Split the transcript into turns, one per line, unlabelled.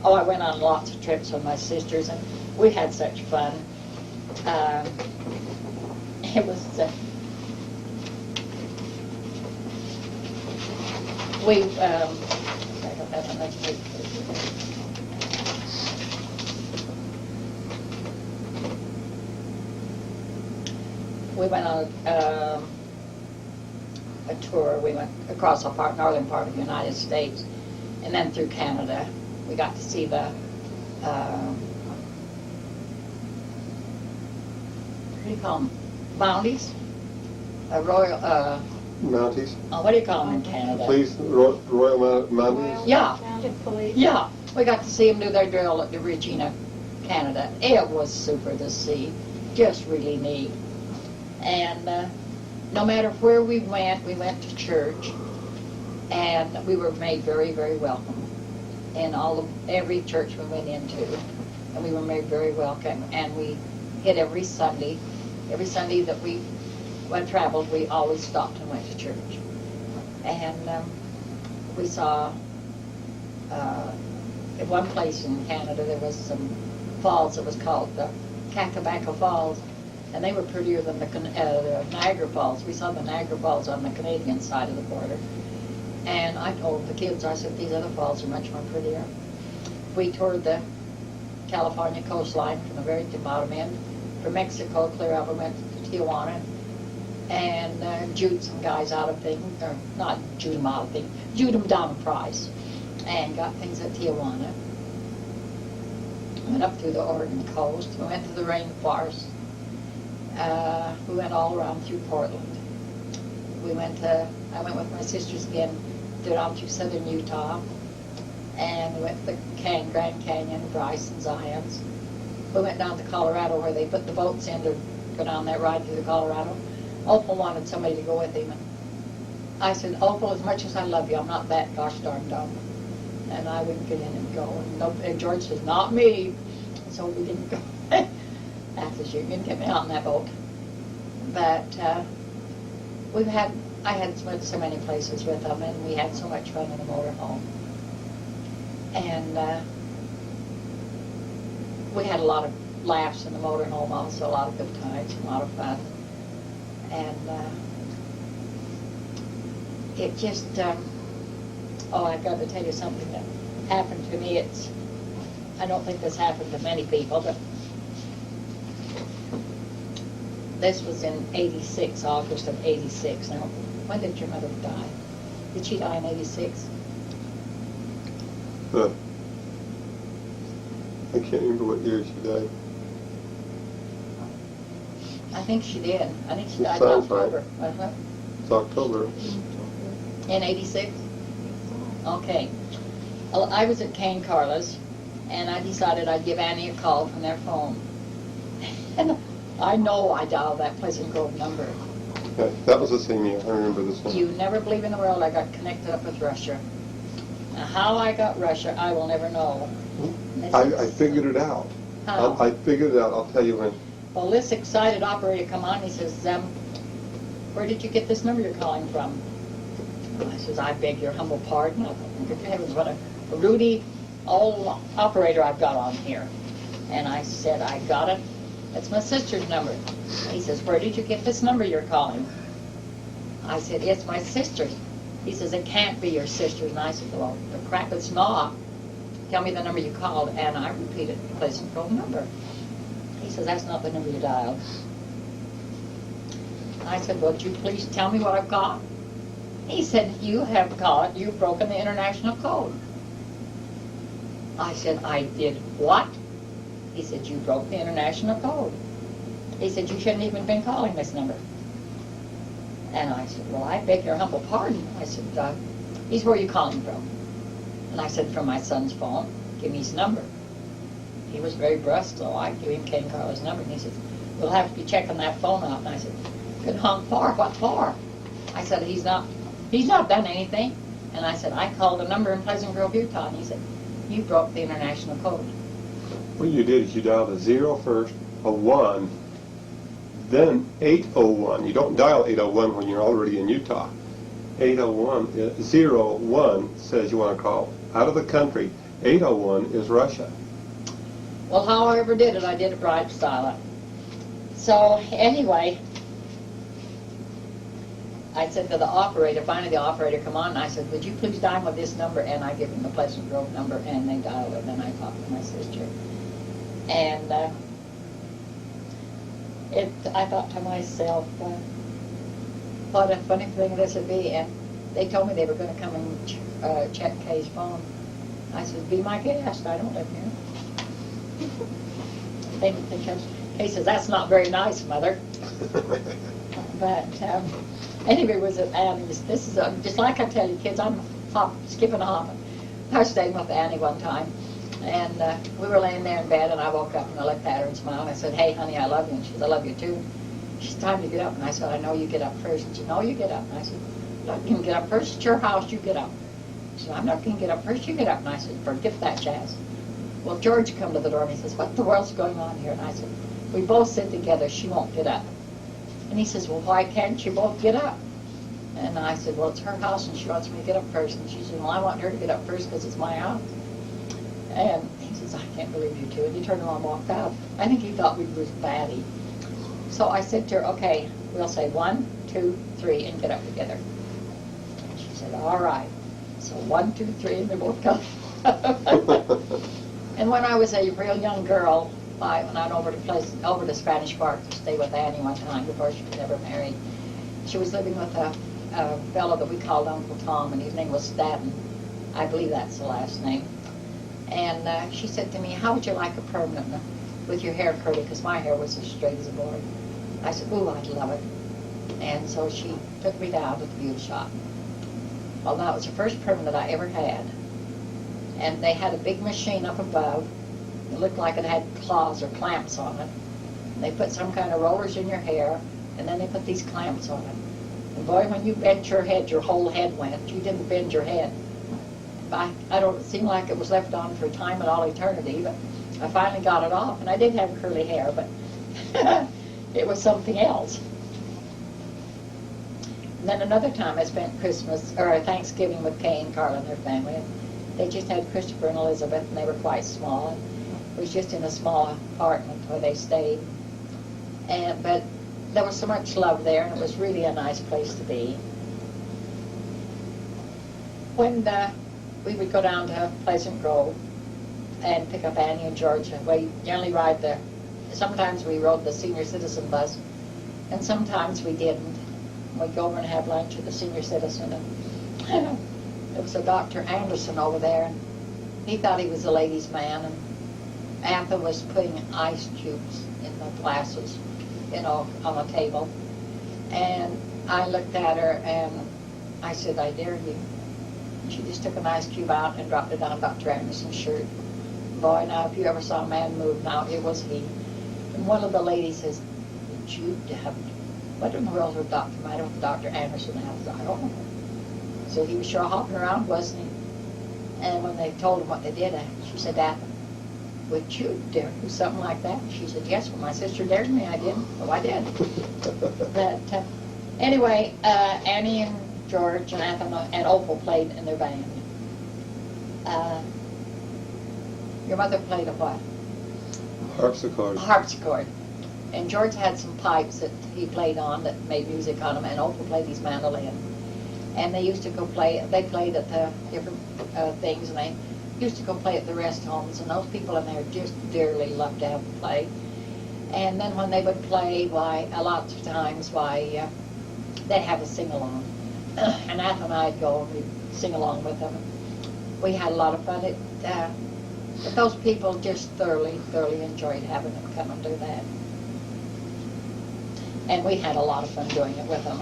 Oh, I went on lots of trips with my sisters, and we had such fun. It was, I don't have that much paper. We went on a tour. We went across the northern part of the United States, and then through Canada. We got to see the what do you call them? Mounties? Royal.
Mounties?
What do you call them in Canada?
Police, Royal Mounties?
Yeah.
Police.
Yeah. We got to see them do their drill at the Regina, Canada. It was super to see. Just really neat. And no matter where we went to church, and we were made very, very welcome in every church we went into, and we were made very welcome. And we hit every Sunday that we traveled, we always stopped and went to church. And we saw at one place in Canada there was some falls that was called the Kakabaka Falls. And they were prettier than the Niagara Falls. We saw the Niagara Falls on the Canadian side of the border. And I told the kids, I said, these other falls are much more prettier. We toured the California coastline from the very bottom end. From Mexico, clear over, went to Tijuana. And jewed some guys out of things, or not jewed them out of things, jewed them down a price. And got things at Tijuana. Went up through the Oregon coast. We went to the rainforest. We went all around through Portland. I went with my sisters again down through southern Utah, and we went to the Grand Canyon, Bryce and Zion's. We went down to Colorado where they put the boats in to go down that ride through the Colorado. Opal wanted somebody to go with him, and I said, Opal, as much as I love you, I'm not that gosh darn dumb. And I wouldn't get in and go. And George says, not me. So we didn't go. After you can get me out in that boat. But I had went so many places with them, and we had so much fun in the motorhome. And we had a lot of laughs in the motorhome, also a lot of good times, a lot of fun. And it just, I've got to tell you something that happened to me. I don't think this happened to many people, but this was in 86, August of 86. Now, when did your mother die? Did she die in 86?
I can't remember what year she died.
I think she did. I think she died in
Sounds
October.
right. It's October.
In 86? Okay. Well, I was at Kane Carla's, and I decided I'd give Annie a call from their phone. And I know I dialed that Pleasant Grove number.
Yeah, that was the same year. I remember this one.
You never believe in the world I got connected up with Russia. Now, how I got Russia, I will never know.
I figured it out.
How?
I figured it out. I'll tell you when.
Well, this excited operator come on. He says, where did you get this number you're calling from? I says, I beg your humble pardon. I thought, good heavens, what a Rudy old operator I've got on here. And I said, I got it. That's my sister's number. He says, where did you get this number you're calling? I said, it's my sister's. He says, it can't be your sister's. And I said, well, the crap, it's not. Tell me the number you called. And I repeated the Pleasant Grove number. He says, that's not the number you dialed. I said, would you please tell me what I've got? He said, you've broken the international code. I said, I did what? He said, you broke the international code. He said, you shouldn't even been calling this number. And I said, well, I beg your humble pardon. I said, he's where are you calling from? And I said, from my son's phone. Give me his number. He was very brusque, so I gave him Ken Carla's number. And he said, we'll have to be checking that phone out. And I said, good hung for? What for? I said, he's not done anything. And I said, I called a number in Pleasant Grove, Utah. And he said, you broke the international code.
What you did is you dialed a 0 first, a 1, then 801. You don't dial 801 when you're already in Utah. 801, 01 says you want to call out of the country. 801 is Russia.
Well, how I ever did it, I did it right silent. So anyway, I said to the operator, finally the operator come on, and I said, would you please dial with this number? And I give him the Pleasant Grove number, and they dialed it, and I talked to my sister. And I thought to myself, what a funny thing this would be. And they told me they were going to come and check Kay's phone. I said, be my guest, I don't live here. They didn't think Kay says, that's not very nice, Mother. But anyway, it was at Annie's. This is just like I tell you, kids, I'm skipping a hopping. I was staying with Annie one time, and we were laying there in bed, and I woke up and I looked at her and smiled. And I said, hey, honey, I love you. And she said, I love you too. She said, time to get up. And I said, I know you get up first. And she said, no, you get up. And I said, I'm not going to get up first. It's your house. You get up. She said, I'm not going to get up first. You get up. And I said, forget that, Jazz. Well, George come to the door and he says, what the world's going on here? And I said, we both sit together. She won't get up. And he says, well, why can't you both get up? And I said, well, it's her house and she wants me to get up first. And she said, well, I want her to get up first because it's my house. And he says, I can't believe you two. And he turned around and walked out. I think he thought we were batty. So I said to her, okay, we'll say 1, 2, 3 and get up together. And she said, all right. So 1, 2, 3 and they both got up. And when I was a real young girl, I went over to Spanish Park to stay with Annie one time before she was ever married. She was living with a fellow that we called Uncle Tom, and his name was Staten. I believe that's the last name. And she said to me, how would you like a permanent with your hair curly? Because my hair was as straight as a board. I said, ooh, I'd love it. And so she took me down to the beauty shop. Well, that was the first permanent I ever had. And they had a big machine up above. It looked like it had claws or clamps on it. They put some kind of rollers in your hair, and then they put these clamps on it. And boy, when you bent your head, your whole head went. You didn't bend your head. I don't seem like it was left on for time and all eternity, but I finally got it off. And I did have curly hair, but it was something else. And then another time I spent Thanksgiving with Kay and Carla and their family. They just had Christopher and Elizabeth, and they were quite small. And it was just in a small apartment where they stayed. But there was so much love there, and it was really a nice place to be. When we would go down to Pleasant Grove and pick up Annie and George, we generally sometimes we rode the senior citizen bus, and sometimes we didn't. We'd go over and have lunch with the senior citizen. And there was a Dr. Anderson over there, and he thought he was a ladies' man, and Anthem was putting ice cubes in the glasses, on a table. And I looked at her, and I said, I dare you. And she just took an ice cube out and dropped it on Dr. Anderson's shirt. Boy, now, if you ever saw a man move, now, it was he. And one of the ladies says, what in the world would Dr. Anderson have? I don't know. So he was sure hopping around, wasn't he? And when they told him what they did, she said, would you dare do something like that? She said, yes, when my sister dared me, I did. Oh, I did. But anyway, Annie and George and Anthem and Opal played in their band. Your mother played a what?
Harpsichord.
A harpsichord. And George had some pipes that he played on that made music on them, and Opal played his mandolin. And they used to go play, they played at the different things, and they used to go play at the rest homes, and those people in there just dearly loved to have them play. And then when they would play, a lot of times, they'd have a sing-along. And Ath and I'd go and we'd sing along with them. We had a lot of fun. But those people just thoroughly enjoyed having them come and do that. And we had a lot of fun doing it with them.